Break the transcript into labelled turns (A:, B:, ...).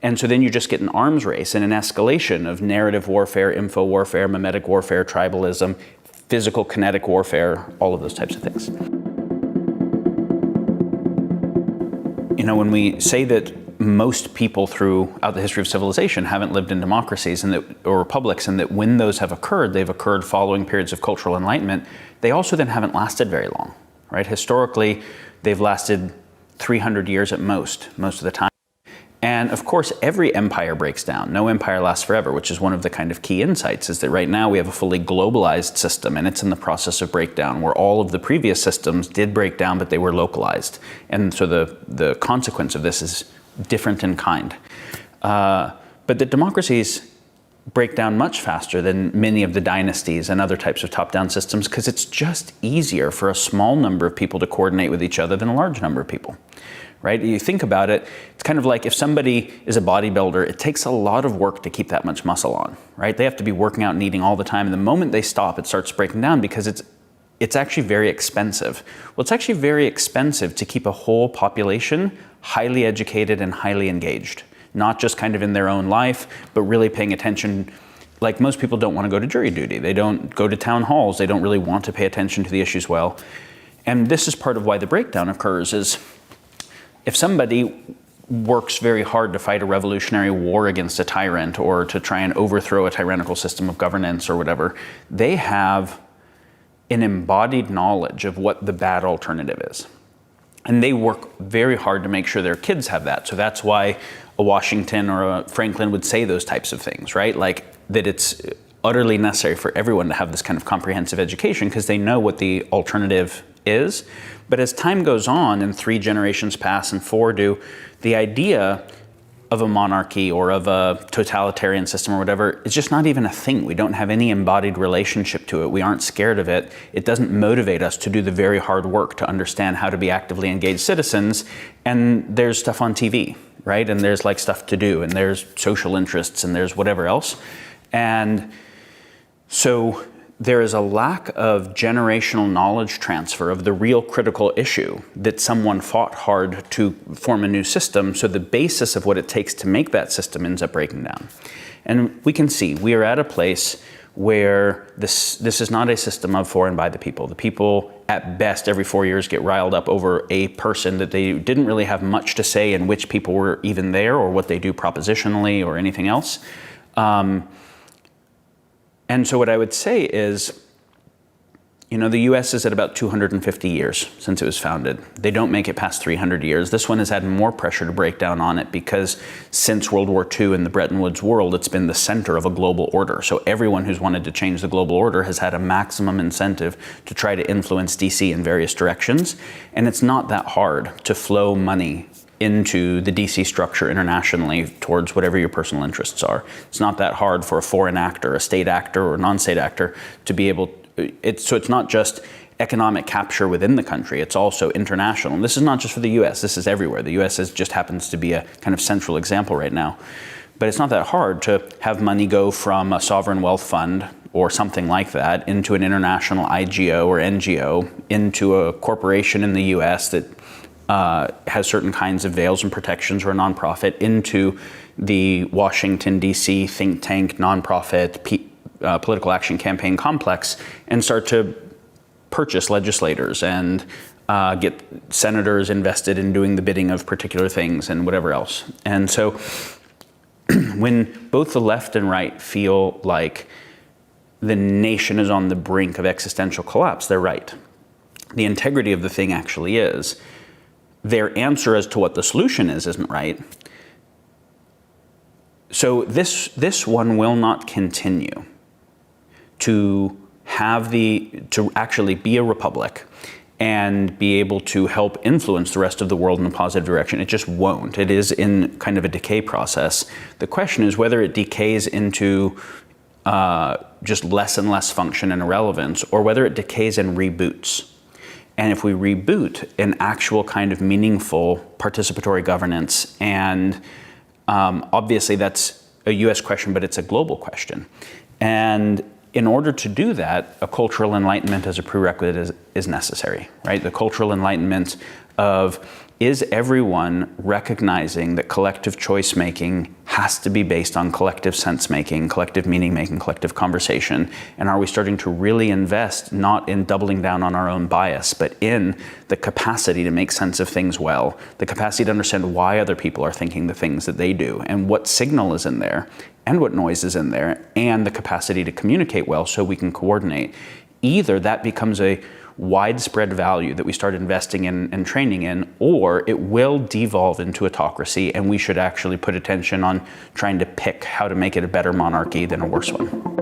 A: And so then you just get an arms race and an escalation of narrative warfare, info warfare, mimetic warfare, tribalism, physical kinetic warfare, all of those types of things. You know, when we say that most people throughout the history of civilization haven't lived in democracies or republics, and that when those have occurred, they've occurred following periods of cultural enlightenment, they also then haven't lasted very long, right? Historically, they've lasted 300 years at most of the time. And of course, every empire breaks down. No empire lasts forever, which is one of the kind of key insights, is that right now we have a fully globalized system, and it's in the process of breakdown, where all of the previous systems did break down, but they were localized. And so the consequence of this is different in kind. But the democracies break down much faster than many of the dynasties and other types of top-down systems, because it's just easier for a small number of people to coordinate with each other than a large number of people, right? You think about it, it's kind of like if somebody is a bodybuilder, it takes a lot of work to keep that much muscle on, right? They have to be working out and eating all the time, and the moment they stop, it starts breaking down because it's actually very expensive. Well, it's actually very expensive to keep a whole population highly educated and highly engaged, not just kind of in their own life, but really paying attention. Like, most people don't want to go to jury duty. They don't go to town halls. They don't really want to pay attention to the issues well. And this is part of why the breakdown occurs, is if somebody works very hard to fight a revolutionary war against a tyrant, or to try and overthrow a tyrannical system of governance or whatever, they have an embodied knowledge of what the bad alternative is. And they work very hard to make sure their kids have that. So that's why a Washington or a Franklin would say those types of things, right? Like that it's utterly necessary for everyone to have this kind of comprehensive education, because they know what the alternative is. But as time goes on and 3 generations pass and 4 do, the idea of a monarchy or of a totalitarian system or whatever, it's just not even a thing. We don't have any embodied relationship to it. We aren't scared of it. It doesn't motivate us to do the very hard work to understand how to be actively engaged citizens. And there's stuff on TV, right? And there's like stuff to do, and there's social interests, and there's whatever else. And so there is a lack of generational knowledge transfer of the real critical issue that someone fought hard to form a new system. So the basis of what it takes to make that system ends up breaking down. And we can see we are at a place where this is not a system of for and by the people. The people, at best, every 4 years get riled up over a person that they didn't really have much to say in which people were even there, or what they do propositionally or anything else. And so what I would say is, you know, the US is at about 250 years since it was founded. They don't make it past 300 years. This one has had more pressure to break down on it, because since World War II in the Bretton Woods world, it's been the center of a global order. So everyone who's wanted to change the global order has had a maximum incentive to try to influence DC in various directions. And it's not that hard to flow money into the DC structure internationally towards whatever your personal interests are. It's not that hard for a foreign actor, a state actor, or a non-state actor to be able. So it's not just economic capture within the country, it's also international. And this is not just for the US, this is everywhere. The US just happens to be a kind of central example right now. But it's not that hard to have money go from a sovereign wealth fund or something like that into an international IGO or NGO, into a corporation in the US that has certain kinds of veils and protections, or a nonprofit, into the Washington, D.C. think tank, nonprofit, political action campaign complex, and start to purchase legislators and get senators invested in doing the bidding of particular things and whatever else. And so when both the left and right feel like the nation is on the brink of existential collapse, they're right. The integrity of the thing actually is. Their answer as to what the solution is isn't right. So this one will not continue to actually be a republic and be able to help influence the rest of the world in a positive direction. It just won't. It is in kind of a decay process. The question is whether it decays into just less and less function and irrelevance, or whether it decays and reboots. And if we reboot an actual kind of meaningful participatory governance, and obviously that's a US question, but it's a global question. And in order to do that, a cultural enlightenment as a prerequisite is necessary, right? The cultural enlightenment of is everyone recognizing that collective choice making has to be based on collective sense making, collective meaning making, collective conversation? And are we starting to really invest not in doubling down on our own bias, but in the capacity to make sense of things well, the capacity to understand why other people are thinking the things that they do, and what signal is in there, and what noise is in there, and the capacity to communicate well so we can coordinate? Either that becomes a widespread value that we start investing in and training in, or it will devolve into autocracy, and we should actually put attention on trying to pick how to make it a better monarchy than a worse one.